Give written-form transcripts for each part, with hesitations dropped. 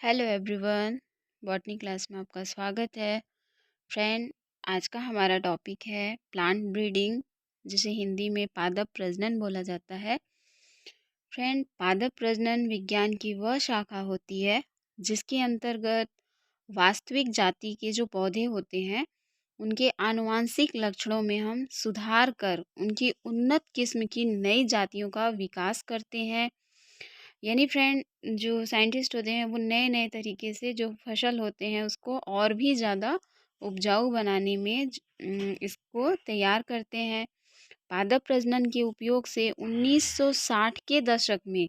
Hello everyone. Botany class में आपका स्वागत है। फ्रेंड, आज का हमारा टॉपिक है प्लांट ब्रीडिंग, जिसे हिंदी में पादप प्रजनन बोला जाता है। फ्रेंड, पादप प्रजनन विज्ञान की वह शाखा होती है जिसके अंतर्गत वास्तविक जाति के जो पौधे होते हैं उनके आनुवांशिक लक्षणों में हम सुधार कर उनकी उन्नत किस्म की नई जातियों का विकास करते हैं। यानी फ्रेंड, जो साइंटिस्ट होते हैं वो नए नए तरीके से जो फसल होते हैं उसको और भी ज़्यादा उपजाऊ बनाने में इसको तैयार करते हैं। पादप प्रजनन के उपयोग से 1960 के दशक में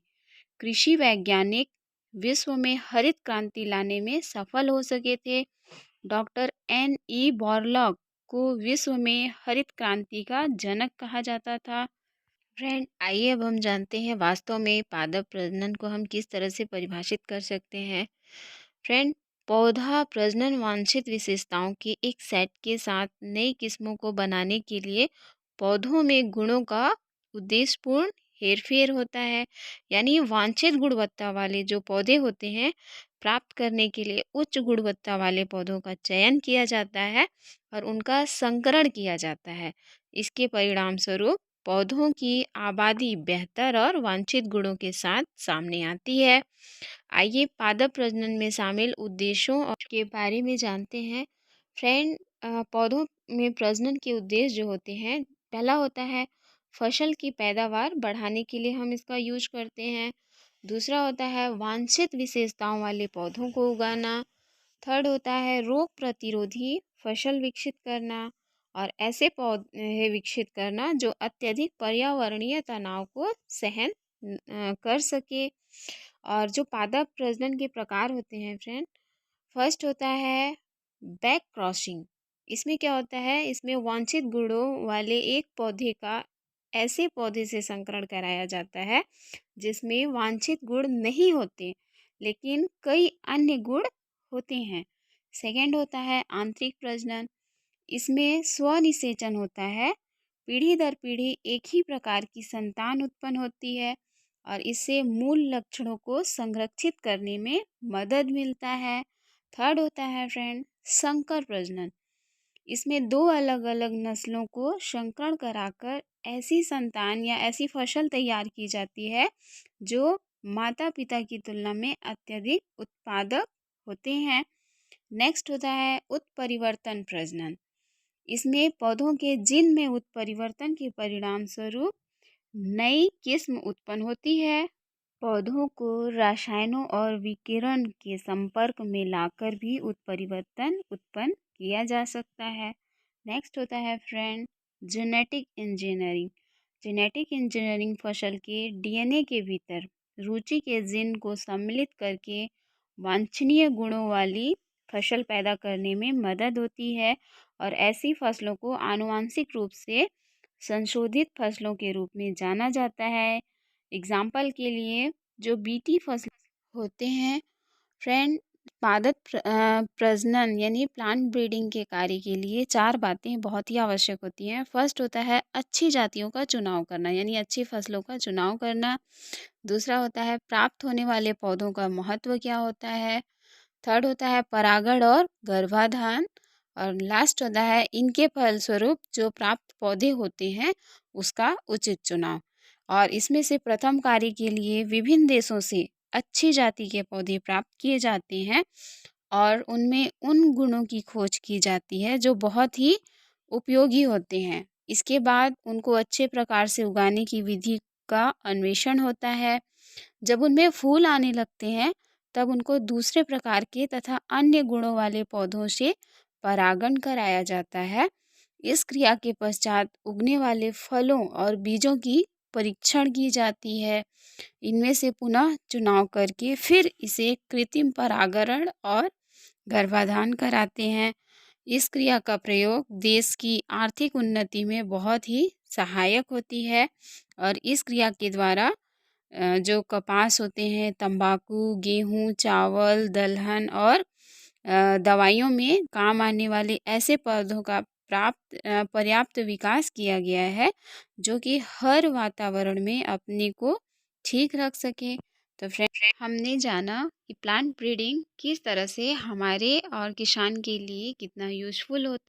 कृषि वैज्ञानिक विश्व में हरित क्रांति लाने में सफल हो सके थे। Doctor N. E. बॉरलॉग को विश्व में हरित क्रांति का जनक कहा जाता था। फ्रेंड, आइए अब हम जानते हैं वास्तव में पादप प्रजनन को हम किस तरह से परिभाषित कर सकते हैं। फ्रेंड, पौधा प्रजनन वांछित विशेषताओं के एक सेट के साथ नई किस्मों को बनाने के लिए पौधों में गुणों का उद्देश्यपूर्ण हेरफेर होता है। यानी वांछित गुणवत्ता वाले जो पौधे होते हैं प्राप्त करने के लिए उच्च गुणवत्ता वाले पौधों का चयन किया जाता है और उनका संकरण किया जाता है। इसके परिणाम स्वरूप पौधों की आबादी बेहतर और वांछित गुणों के साथ सामने आती है। आइए पादप प्रजनन में शामिल उद्देश्यों और के बारे में जानते हैं। फ्रेंड, पौधों में प्रजनन के उद्देश्य जो होते हैं, पहला होता है फसल की पैदावार बढ़ाने के लिए हम इसका यूज करते हैं। दूसरा होता है वांछित विशेषताओं वाले पौधों को उगाना। थर्ड होता है रोग प्रतिरोधी फसल विकसित करना और ऐसे पौधे विकसित करना जो अत्यधिक पर्यावरणीय तनाव को सहन कर सके। और जो पादप प्रजनन के प्रकार होते हैं फ्रेंड, फर्स्ट होता है बैक क्रॉसिंग। इसमें क्या होता है, इसमें वांछित गुणों वाले एक पौधे का ऐसे पौधे से संकरण कराया जाता है जिसमें वांछित गुण नहीं होते लेकिन कई अन्य गुण होते हैं। सेकंड होता है आंतरिक प्रजनन। इसमें स्वनिषेचन होता है, पीढ़ी दर पीढ़ी एक ही प्रकार की संतान उत्पन्न होती है और इससे मूल लक्षणों को संरक्षित करने में मदद मिलता है। थर्ड होता है फ्रेंड संकर प्रजनन। इसमें दो अलग अलग नस्लों को संकरण कराकर ऐसी संतान या ऐसी फसल तैयार की जाती है जो माता पिता की तुलना में अत्यधिक उत्पादक होते हैं। नेक्स्ट होता है उत्परिवर्तन प्रजनन। इसमें पौधों के जीन में उत्परिवर्तन के परिणाम स्वरूप नई किस्म उत्पन्न होती है। पौधों को रसायनों और विकिरण के संपर्क में लाकर भी उत्परिवर्तन उत्पन्न किया जा सकता है। नेक्स्ट होता है friend genetic engineering. Genetic engineering फसल के डीएनए के भीतर रुचि के जीन को सम्मिलित करके वांछनीय गुणों वाली फसल पैदा करने में मदद होती है और ऐसी फसलों को आनुवांशिक रूप से संशोधित फसलों के रूप में जाना जाता है। एग्जाम्पल के लिए जो बीटी फसल होते हैं फ्रेंड, पादप प्रजनन यानी प्लांट ब्रीडिंग के कार्य के लिए चार बातें बहुत ही आवश्यक होती हैं। फर्स्ट होता है अच्छी जातियों का चुनाव करना, यानी अच्छी फसलों का चुनाव करना। दूसरा होता है प्राप्त होने वाले पौधों का महत्व क्या होता है। थर्ड होता है परागण और गर्भाधान। और लास्ट होता है इनके फलस्वरूप जो प्राप्त पौधे होते हैं उसका उचित चुनाव। और इसमें से प्रथम कार्य के लिए विभिन्न देशों से अच्छी जाति के पौधे प्राप्त किए जाते हैं और उनमें उन गुणों की खोज की जाती है जो बहुत ही उपयोगी होते हैं। इसके बाद उनको अच्छे प्रकार से उगाने की विधि का अन्वेषण होता है। जब उनमें फूल आने लगते हैं तब उनको दूसरे प्रकार के तथा अन्य गुणों वाले पौधों से परागण कराया जाता है। इस क्रिया के पश्चात उगने वाले फलों और बीजों की परीक्षण की जाती है। इनमें से पुनः चुनाव करके फिर इसे कृत्रिम परागण और गर्भाधान कराते हैं। इस क्रिया का प्रयोग देश की आर्थिक उन्नति में बहुत ही सहायक होती है और इस क्रिया के द्वारा जो कपास होते हैं, तंबाकू, गेहूँ, चावल, दलहन और दवाइयों में काम आने वाले ऐसे पौधों का पर्याप्त विकास किया गया है जो कि हर वातावरण में अपने को ठीक रख सके। तो फ्रेंड, हमने जाना कि प्लांट ब्रीडिंग किस तरह से हमारे और किसान के लिए कितना यूज़फुल होता